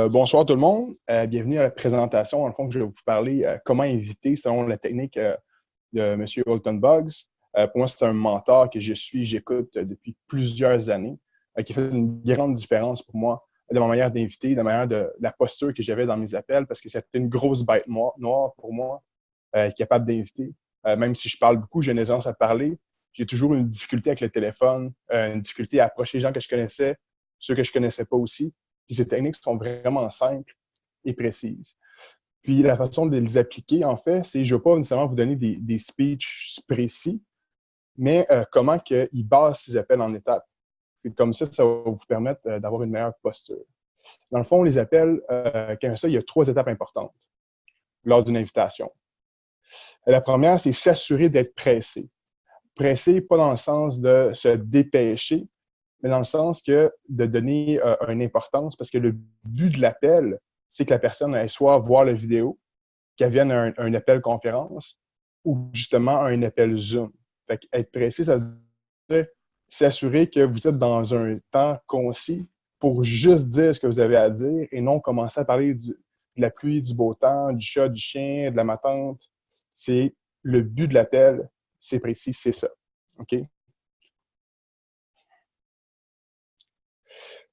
Bonsoir tout le monde. Bienvenue à la présentation. En fond, je vais vous parler comment éviter selon la technique de M. Holton Buggs. Pour moi, c'est un mentor que j'écoute depuis plusieurs années, qui fait une grande différence pour moi de ma manière d'inviter, de la manière de la posture que j'avais dans mes appels, parce que c'était une grosse bête noire pour moi, capable d'inviter. Même si je parle beaucoup, j'ai une aisance à parler. J'ai toujours une difficulté avec le téléphone, une difficulté à approcher les gens que je connaissais, ceux que je ne connaissais pas aussi. Puis ces techniques sont vraiment simples et précises. Puis la façon de les appliquer, en fait, c'est, je ne vais pas nécessairement vous donner des speeches précis, mais comment ils basent ces appels en étapes. Et comme ça va vous permettre d'avoir une meilleure posture. Dans le fond, les appels, quand ça, il y a 3 étapes importantes lors d'une invitation. La première, c'est s'assurer d'être pressé. Pressé, pas dans le sens de se dépêcher, mais dans le sens que de donner une importance, parce que le but de l'appel, c'est que la personne aille soit voir la vidéo, qu'elle vienne à un appel conférence ou justement à un appel Zoom. Fait être pressé, ça veut dire s'assurer que vous êtes dans un temps concis pour juste dire ce que vous avez à dire et non commencer à parler de la pluie, du beau temps, du chat, du chien, de la matante. C'est le but de l'appel, c'est précis, c'est ça. OK?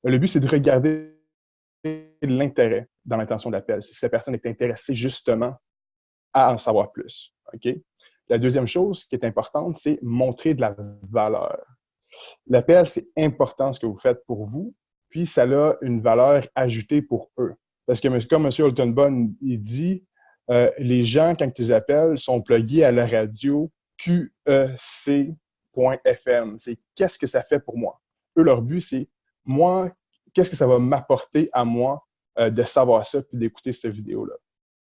Le but, c'est de regarder l'intérêt dans l'intention d'appel, si la personne est intéressée justement à en savoir plus. OK? La deuxième chose qui est importante, c'est montrer de la valeur. L'appel, c'est important ce que vous faites pour vous, puis ça a une valeur ajoutée pour eux. Parce que, comme M. Holton-Bunn, il dit, les gens, quand ils appellent, sont plugués à la radio QEC.FM. C'est qu'est-ce que ça fait pour moi? Eux, leur but, c'est moi, qu'est-ce que ça va m'apporter à moi de savoir ça puis d'écouter cette vidéo-là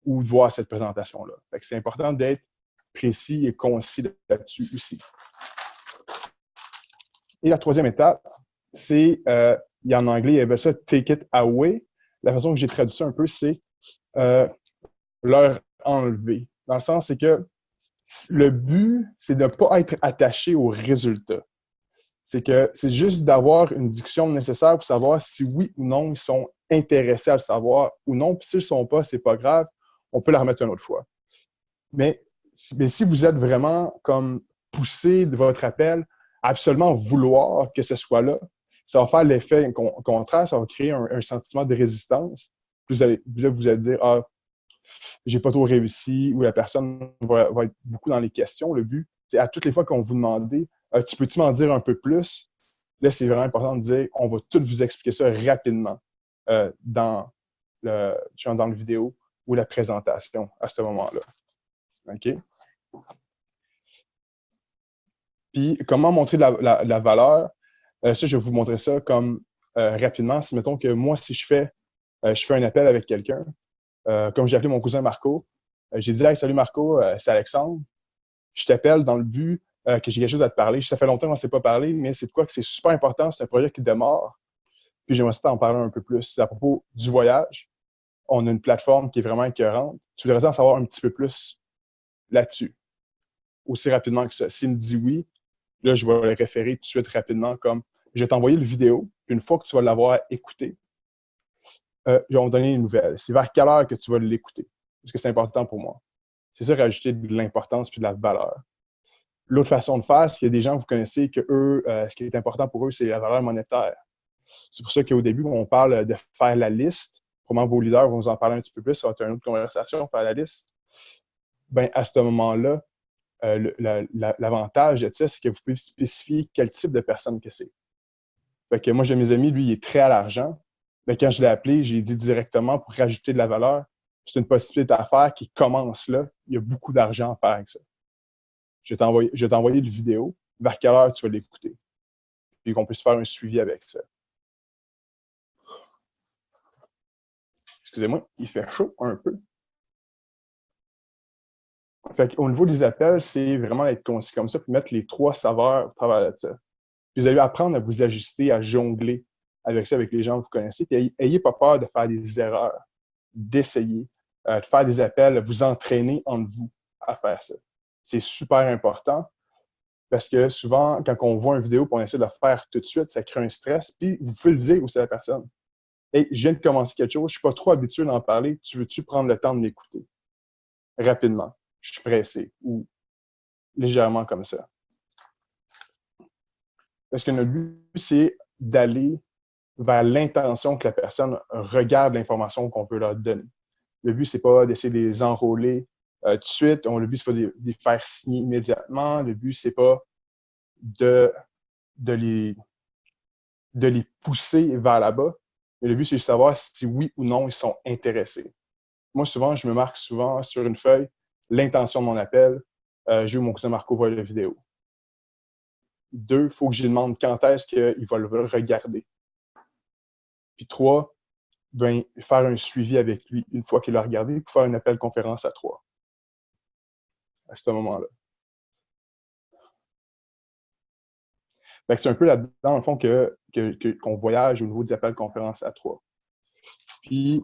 ou de voir cette présentation-là. C'est important d'être précis et concis là-dessus aussi. Et la troisième étape, c'est, en anglais, il y avait ça « take it away ». La façon que j'ai traduit ça un peu, c'est leur enlever. Dans le sens, c'est que le but, c'est de ne pas être attaché au résultat. C'est juste d'avoir une diction nécessaire pour savoir si oui ou non ils sont intéressés à le savoir ou non. Puis s'ils ne le sont pas, c'est pas grave, on peut la remettre une autre fois. Mais si vous êtes vraiment comme poussé de votre appel à absolument vouloir que ce soit là, ça va faire l'effet contraire, ça va créer un sentiment de résistance. Puis vous allez dire, ah, j'ai pas trop réussi, ou la personne va être beaucoup dans les questions. Le but, c'est à toutes les fois qu'on vous demande, tu peux-tu m'en dire un peu plus? Là, c'est vraiment important de dire, on va tout vous expliquer ça rapidement dans le vidéo ou la présentation à ce moment-là. OK? Puis, comment montrer de la valeur? Ça, je vais vous montrer ça comme rapidement. Si, mettons que moi, si je fais un appel avec quelqu'un, comme j'ai appelé mon cousin Marco, j'ai dit « Hey, salut Marco, c'est Alexandre. Je t'appelle dans le but que j'ai quelque chose à te parler. Ça fait longtemps qu'on ne s'est pas parlé, mais c'est de quoi que c'est super important. C'est un projet qui démarre. Puis j'aimerais t'en parler un peu plus. C'est à propos du voyage. On a une plateforme qui est vraiment écœurante. Tu voudrais en savoir un petit peu plus là-dessus, aussi rapidement que ça. S'il me dit oui, là, je vais le référer tout de suite rapidement comme je vais t'envoyer le vidéo. Puis une fois que tu vas l'avoir écouté, je vais me donner une nouvelle. C'est vers quelle heure que tu vas l'écouter? Parce que c'est important pour moi. C'est ça, rajouter de l'importance puis de la valeur. L'autre façon de faire, c'est qu'il y a des gens que vous connaissez que eux, ce qui est important pour eux, c'est la valeur monétaire. C'est pour ça qu'au début, on parle de faire la liste. Probablement vos leaders vont vous en parler un petit peu plus. Ça va être une autre conversation, faire la liste. Ben, à ce moment-là, l'avantage de ça, c'est que vous pouvez spécifier quel type de personne que c'est. Fait que moi, j'ai mes amis, lui, il est très à l'argent. Mais quand je l'ai appelé, j'ai dit directement pour rajouter de la valeur, c'est une possibilité à faire qui commence là. Il y a beaucoup d'argent à faire avec ça. Je vais t'envoyer le vidéo. Vers quelle heure tu vas l'écouter? Puis qu'on puisse faire un suivi avec ça. Excusez-moi, il fait chaud un peu. Fait qu'au niveau des appels, c'est vraiment être concis comme ça, puis mettre les 3 saveurs au travers de ça. Puis vous allez apprendre à vous ajuster, à jongler avec ça, avec les gens que vous connaissez. Puis ayez pas peur de faire des erreurs, d'essayer, de faire des appels, de vous entraîner entre vous à faire ça. C'est super important parce que souvent, quand on voit une vidéo et on essaie de le faire tout de suite, ça crée un stress. Puis vous pouvez le dire aussi à la personne. Hey, je viens de commencer quelque chose, je suis pas trop habitué d'en parler, tu veux-tu prendre le temps de m'écouter? Rapidement. Je suis pressé. Ou légèrement comme ça. Parce que notre but, c'est d'aller vers l'intention que la personne regarde l'information qu'on veut leur donner. Le but, c'est pas d'essayer de les enrôler tout de suite. Le but, c'est pas de les faire signer immédiatement. Le but, c'est pas de, de, les, de les pousser vers là-bas. Mais le but, c'est de savoir si oui ou non ils sont intéressés. Moi, souvent, je me marque souvent sur une feuille l'intention de mon appel. Je veux que mon cousin Marco voit la vidéo. 2, il faut que je lui demande quand est-ce qu'il va le regarder. Puis 3, ben, faire un suivi avec lui une fois qu'il l'a regardé, pour faire un appel conférence à 3 à ce moment-là. C'est un peu là-dedans, dans le fond, qu'on voyage au niveau des appels conférence à 3. Puis,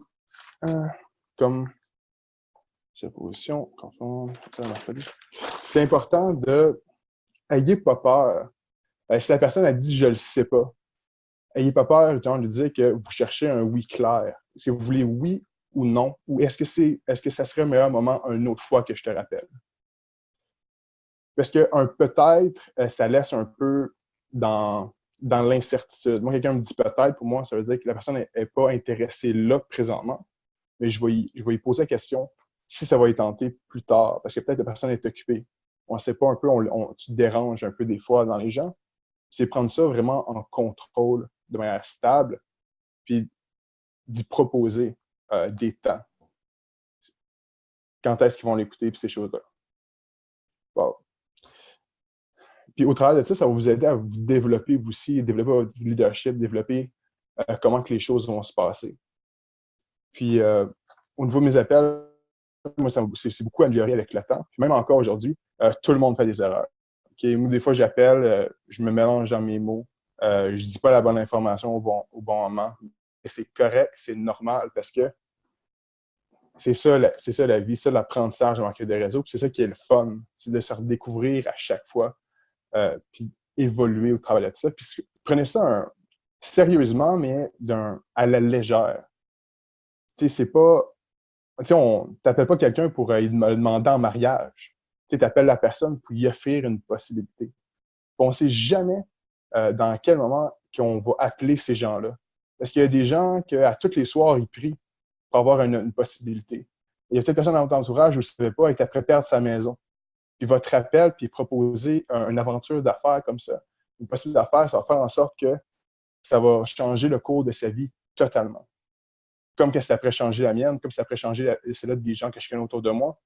comme cette position, c'est important de n'ayez pas peur. Si la personne a dit « je le sais pas », ayez pas peur de lui dire que vous cherchez un oui clair. Est-ce que vous voulez oui ou non? Ou est-ce que ça serait un meilleur moment une autre fois que je te rappelle? Parce qu'un peut-être, ça laisse un peu dans l'incertitude. Moi, quelqu'un me dit peut-être, pour moi, ça veut dire que la personne n'est pas intéressée là présentement, mais je vais y poser la question si ça va y tenter plus tard, parce que peut-être la personne est occupée. On ne sait pas un peu, tu te déranges un peu des fois dans les gens. C'est prendre ça vraiment en contrôle de manière stable, puis d'y proposer des temps. Quand est-ce qu'ils vont l'écouter, puis ces choses-là. Wow. Puis au travers de ça, ça va vous aider à vous développer vous aussi, développer votre leadership, développer comment que les choses vont se passer. Puis au niveau de mes appels, moi, c'est beaucoup amélioré avec le temps. Puis même encore aujourd'hui, tout le monde fait des erreurs. Okay? Moi, des fois, j'appelle, je me mélange dans mes mots, je dis pas la bonne information au bon moment. Et c'est correct, c'est normal parce que c'est ça la vie, c'est l'apprentissage en marketing de réseau. Puis c'est ça qui est le fun, c'est de se redécouvrir à chaque fois. Puis évoluer au travers de ça. Puis prenez ça sérieusement, mais à la légère. Tu sais, c'est pas... Tu sais, on t'appelle pas quelqu'un pour lui demander en mariage. Tu sais, t'appelles la personne pour lui offrir une possibilité. On ne sait jamais dans quel moment qu'on va appeler ces gens-là. Parce qu'il y a des gens qu'à tous les soirs, ils prient pour avoir une possibilité. Il y a peut-être personne dans votre entourage, vous ne savez pas, est après perdre sa maison. Puis votre appel, puis proposer une aventure d'affaires comme ça, une possibilité d'affaires, ça va faire en sorte que ça va changer le cours de sa vie totalement. Comme que ça pourrait changer la mienne, comme ça pourrait changer celle-là des gens que je connais autour de moi.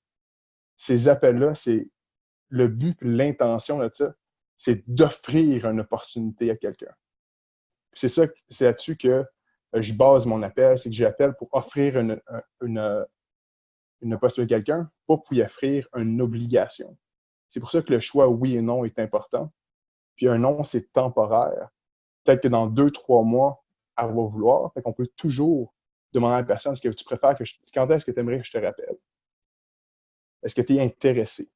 Ces appels-là, c'est le but, l'intention de ça, c'est d'offrir une opportunité à quelqu'un. C'est là-dessus que je base mon appel, c'est que j'appelle pour offrir une possibilité à quelqu'un, pas pour y offrir une obligation. C'est pour ça que le choix oui et non est important. Puis un non, c'est temporaire. Peut-être que dans 2-3 mois, elle va vouloir. Fait qu'on peut toujours demander à la personne, est-ce que tu préfères quand est-ce que tu aimerais que je te rappelle? Est-ce que tu es intéressé?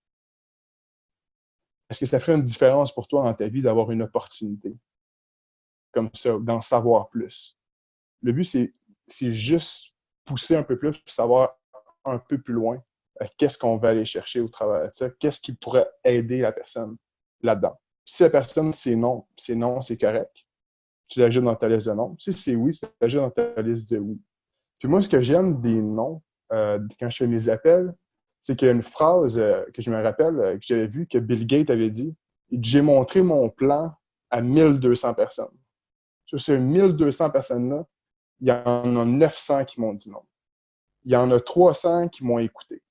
Est-ce que ça ferait une différence pour toi dans ta vie d'avoir une opportunité comme ça, d'en savoir plus? Le but, c'est juste pousser un peu plus pour savoir un peu plus loin qu'est-ce qu'on va aller chercher au travers de ça, qu'est-ce qui pourrait aider la personne là-dedans. Si la personne, c'est non, c'est correct. Tu l'ajoutes dans ta liste de non. Si c'est oui, tu l'ajoutes dans ta liste de oui. Puis moi, ce que j'aime des noms, quand je fais mes appels, c'est qu'il y a une phrase que je me rappelle, que j'avais vue, que Bill Gates avait dit. J'ai montré mon plan à 1200 personnes. Sur ces 1200 personnes-là, il y en a 900 qui m'ont dit non. Il y en a 300 qui m'ont écouté.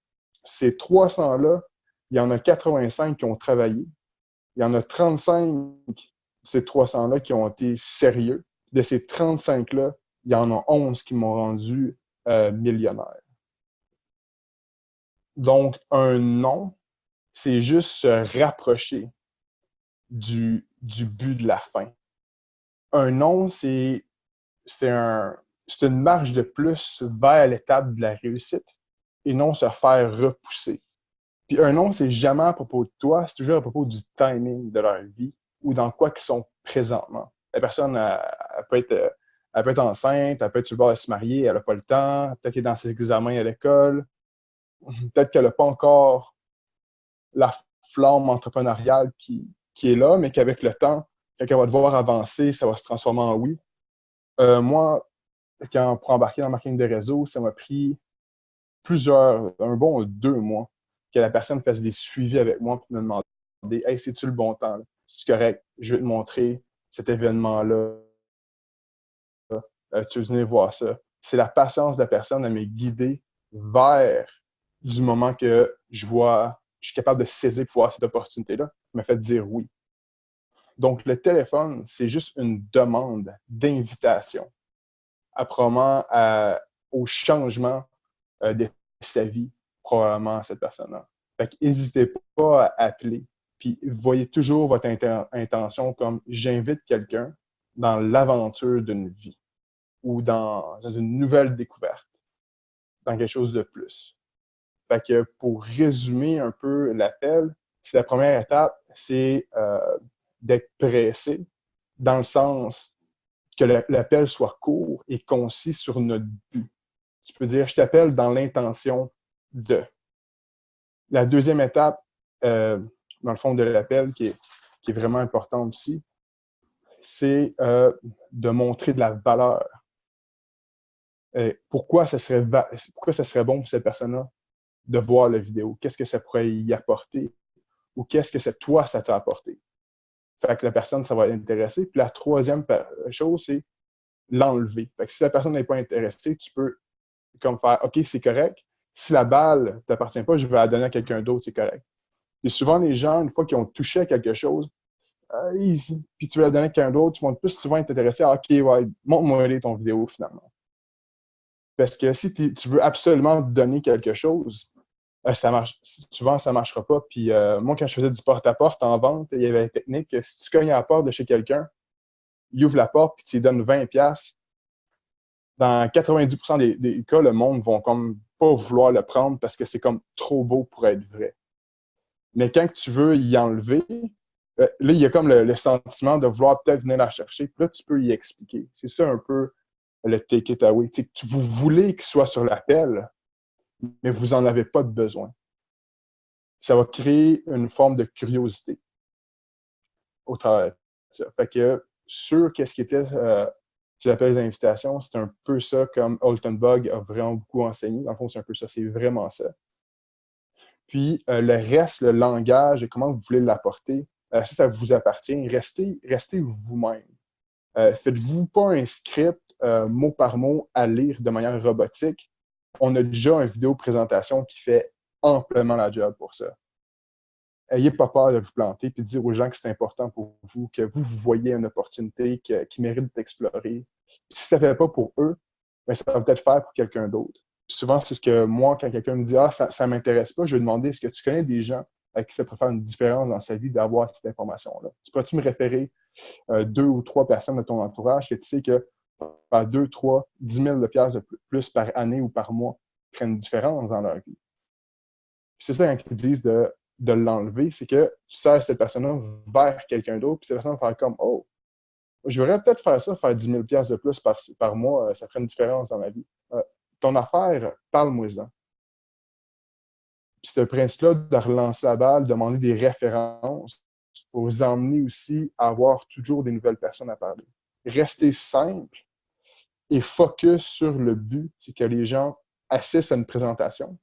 Ces 300-là, il y en a 85 qui ont travaillé. Il y en a 35, ces 300-là, qui ont été sérieux. De ces 35-là, il y en a 11 qui m'ont rendu millionnaire. Donc, un non, c'est juste se rapprocher du but de la fin. Un non, c'est une marche de plus vers l'étape de la réussite et non se faire repousser. Puis un non, c'est jamais à propos de toi, c'est toujours à propos du timing de leur vie ou dans quoi qu'ils sont présentement. La personne elle peut être Elle peut être enceinte, elle peut être sur le bord de se marier, elle n'a pas le temps, peut-être qu'elle est dans ses examens à l'école, peut-être qu'elle n'a pas encore la flamme entrepreneuriale qui est là, mais qu'avec le temps, quand elle va devoir avancer, ça va se transformer en oui. Moi, pour embarquer dans le marketing de réseau, ça m'a pris un bon 2 mois que la personne fasse des suivis avec moi pour me demander Hey, c'est-tu le bon temps? C'est correct, je vais te montrer cet événement-là. Tu veux venir voir ça. C'est la patience de la personne à me guider vers du moment que je suis capable de saisir pour voir cette opportunité-là, me fait dire oui. Donc, le téléphone, c'est juste une demande d'invitation, probablement au changement de sa vie, probablement à cette personne-là. Fait qu'hésitez pas à appeler, puis voyez toujours votre intention comme j'invite quelqu'un dans l'aventure d'une vie ou dans une nouvelle découverte, dans quelque chose de plus. Fait que pour résumer un peu l'appel, c'est la première étape, c'est d'être pressé, dans le sens que l'appel soit court et concis sur notre but. Tu peux dire, je t'appelle dans l'intention de. La deuxième étape, dans le fond de l'appel, qui est vraiment importante aussi, c'est de montrer de la valeur. Pourquoi ça serait bon pour cette personne-là de voir la vidéo? Qu'est-ce que ça pourrait y apporter? Ou qu'est-ce que toi, ça t'a apporté? Fait que la personne, ça va l'intéresser. Puis la troisième chose, c'est l'enlever. Fait que si la personne n'est pas intéressée, tu peux comme faire OK, c'est correct. Si la balle ne t'appartient pas, je vais la donner à quelqu'un d'autre, c'est correct. Et souvent, les gens, une fois qu'ils ont touché à quelque chose, puis tu veux la donner à quelqu'un d'autre, ils vont plus souvent être intéressés à OK, ouais, montre-moi ton vidéo finalement. Parce que si tu veux absolument donner quelque chose, ça marche. Souvent, ça ne marchera pas. Puis moi, quand je faisais du porte-à-porte en vente, il y avait la technique que si tu cognes à la porte de chez quelqu'un, il ouvre la porte puis tu lui donnes 20$, dans 90% des cas, le monde ne va comme pas vouloir le prendre parce que c'est comme trop beau pour être vrai. Mais quand tu veux y enlever, là, il y a comme le sentiment de vouloir peut-être venir la chercher. Puis là, tu peux y expliquer. C'est ça un peu le take it away. Vous voulez qu'il soit sur l'appel, mais vous n'en avez pas de besoin. Ça va créer une forme de curiosité au travers de ça. Fait que sur qu'est-ce qui était j'appelle les invitations, c'est un peu ça comme Alton Bug a vraiment beaucoup enseigné. Dans le fond, c'est un peu ça, c'est vraiment ça. Puis le reste, le langage et comment vous voulez l'apporter, ça vous appartient. Restez vous-même. Faites-vous pas un script mot par mot à lire de manière robotique. On a déjà une vidéo présentation qui fait amplement la job pour ça. Ayez pas peur de vous planter et de dire aux gens que c'est important pour vous, que vous voyez une opportunité qui mérite d'explorer. Si ça ne fait pas pour eux, bien, ça va peut-être faire pour quelqu'un d'autre. Souvent, c'est ce que moi, quand quelqu'un me dit « Ah, ça ne m'intéresse pas », je vais demander « Est-ce que tu connais des gens à qui ça peut faire une différence dans sa vie d'avoir cette information-là? Tu pourrais-tu me référer 2 ou 3 personnes de ton entourage que tu sais que par 2, 3, 10 000 de plus par année ou par mois prennent une différence dans leur vie? » C'est ça quand ils disent de l'enlever, c'est que tu sers cette personne-là vers quelqu'un d'autre, puis cette personne va faire comme « Oh, je voudrais peut-être faire ça, faire 10 000 de plus par mois, ça ferait une différence dans ma vie. » Ton affaire, parle-moi-en. Puis ce principe-là de relancer la balle, demander des références, pour vous emmener aussi à avoir toujours des nouvelles personnes à parler. Restez simple et focus sur le but, c'est que les gens assistent à une présentation.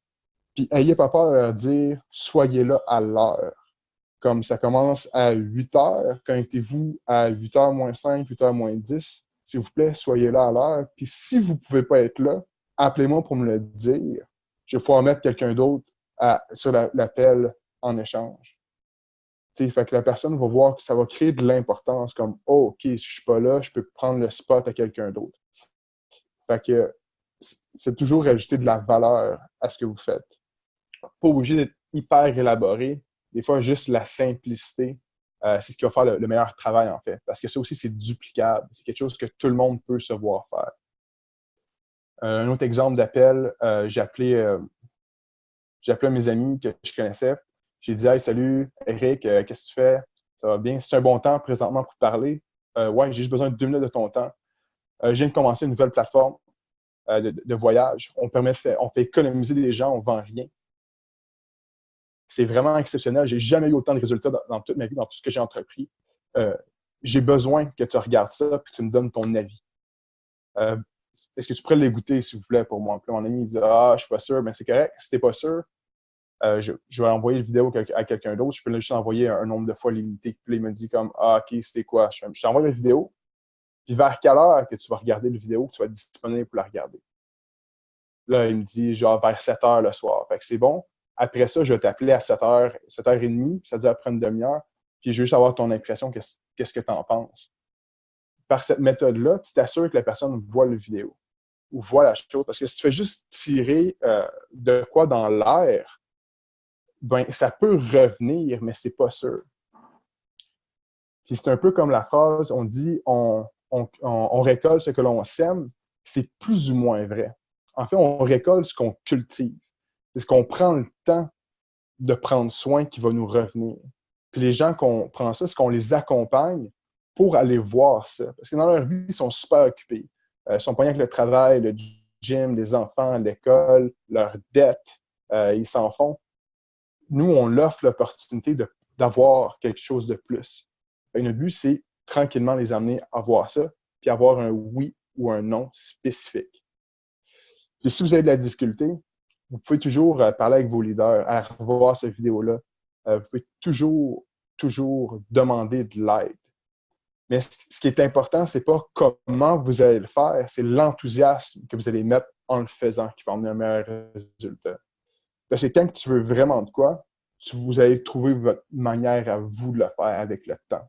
Puis ayez pas peur de leur dire « Soyez là à l'heure ». Comme ça commence à 8 heures, connectez-vous à 8h moins 5, 8h moins 10. S'il vous plaît, soyez là à l'heure. Puis si vous ne pouvez pas être là, appelez-moi pour me le dire. Je vais pouvoir mettre quelqu'un d'autre sur l'appel en échange. T'sais, fait que la personne va voir que ça va créer de l'importance, comme « Oh, OK, si je ne suis pas là, je peux prendre le spot à quelqu'un d'autre. » Fait que c'est toujours rajouter de la valeur à ce que vous faites. Pas obligé d'être hyper élaboré. Des fois, juste la simplicité, c'est ce qui va faire le meilleur travail, en fait. Parce que ça aussi, c'est duplicable. C'est quelque chose que tout le monde peut se voir faire. Un autre exemple d'appel, j'ai appelé mes amis que je connaissais. J'ai dit « Hey, salut, Eric, qu'est-ce que tu fais? Ça va bien? C'est un bon temps présentement pour te parler? Ouais, j'ai juste besoin de 2 minutes de ton temps. Je viens de commencer une nouvelle plateforme de voyage. On fait économiser des gens, on ne vend rien. C'est vraiment exceptionnel. J'ai jamais eu autant de résultats dans toute ma vie, dans tout ce que j'ai entrepris. J'ai besoin que tu regardes ça et que tu me donnes ton avis. Est-ce que tu pourrais l'écouter, s'il vous plaît, pour moi? Puis mon ami il dit je ne suis pas sûr. Mais c'est correct. Si tu n'es pas sûr, je vais envoyer la vidéo à quelqu'un d'autre. Je peux juste envoyer un nombre de fois limité. Puis il me dit comme OK, c'était quoi? Je t'envoie la vidéo. Puis vers quelle heure que tu vas regarder la vidéo, que tu vas être disponible pour la regarder? Là, il me dit genre vers 7 heures le soir. Fait que c'est bon. Après ça, je vais t'appeler à 7 heures, 7h30, puis ça dure après une demi-heure. Puis je veux juste avoir ton impression, qu'est-ce que tu en penses. Par cette méthode-là, tu t'assures que la personne voit la vidéo ou voit la chose. Parce que si tu fais juste tirer de quoi dans l'air, ben ça peut revenir, mais c'est pas sûr. Puis c'est un peu comme la phrase, on dit on récolte ce que l'on sème, c'est plus ou moins vrai. En fait, on récolte ce qu'on cultive. C'est ce qu'on prend le temps de prendre soin qui va nous revenir. Puis les gens qu'on prend ça, c'est qu'on les accompagne pour aller voir ça. Parce que dans leur vie, ils sont super occupés. Ils sont pognés avec le travail, le gym, les enfants, l'école, leurs dettes. Ils s'en font. Nous, on l'offre l'opportunité d'avoir quelque chose de plus. Et notre but, c'est tranquillement les amener à voir ça, puis avoir un oui ou un non spécifique. Puis si vous avez de la difficulté, vous pouvez toujours parler avec vos leaders, à revoir cette vidéo-là. Vous pouvez toujours demander de l'aide. Mais ce qui est important, c'est pas comment vous allez le faire, c'est l'enthousiasme que vous allez mettre en le faisant qui va amener un meilleur résultat. Parce que quand tu veux vraiment de quoi, vous allez trouver votre manière à vous de le faire avec le temps.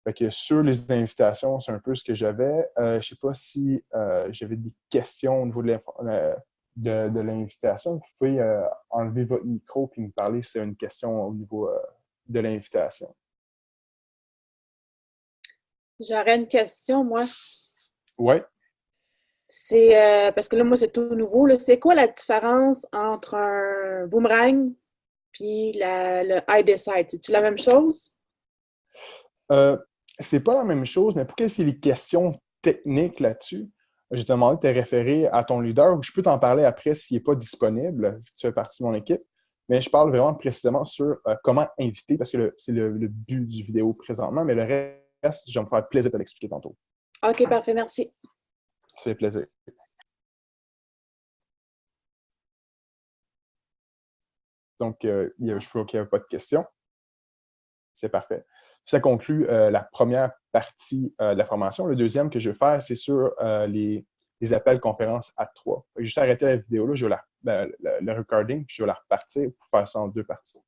Fait que sur les invitations, c'est un peu ce que j'avais. Je ne sais pas si j'avais des questions au niveau de l'invitation. Vous pouvez enlever votre micro et me parler si c'est une question au niveau de l'invitation. J'aurais une question, moi. Oui. C'est parce que là, moi, c'est tout nouveau. Là. C'est quoi la différence entre un boomerang puis le I decide? C'est-tu la même chose? C'est pas la même chose, mais pour que c'est les questions techniques là-dessus, je te demandé de te référer à ton leader ou je peux t'en parler après s'il n'est pas disponible, vu que tu fais partie de mon équipe. Mais je parle vraiment précisément sur comment inviter, parce que c'est le but du vidéo présentement, mais le reste, je vais me faire plaisir de l'expliquer tantôt. OK, parfait, merci. Ça fait plaisir. Donc, je vois qu'il n'y a pas de questions. C'est parfait. Ça conclut la première partie de la formation. Le deuxième que je vais faire, c'est sur les appels conférences à 3. Juste arrêter la vidéo là, je vais le recording, puis je vais la repartir pour faire ça en 2 parties.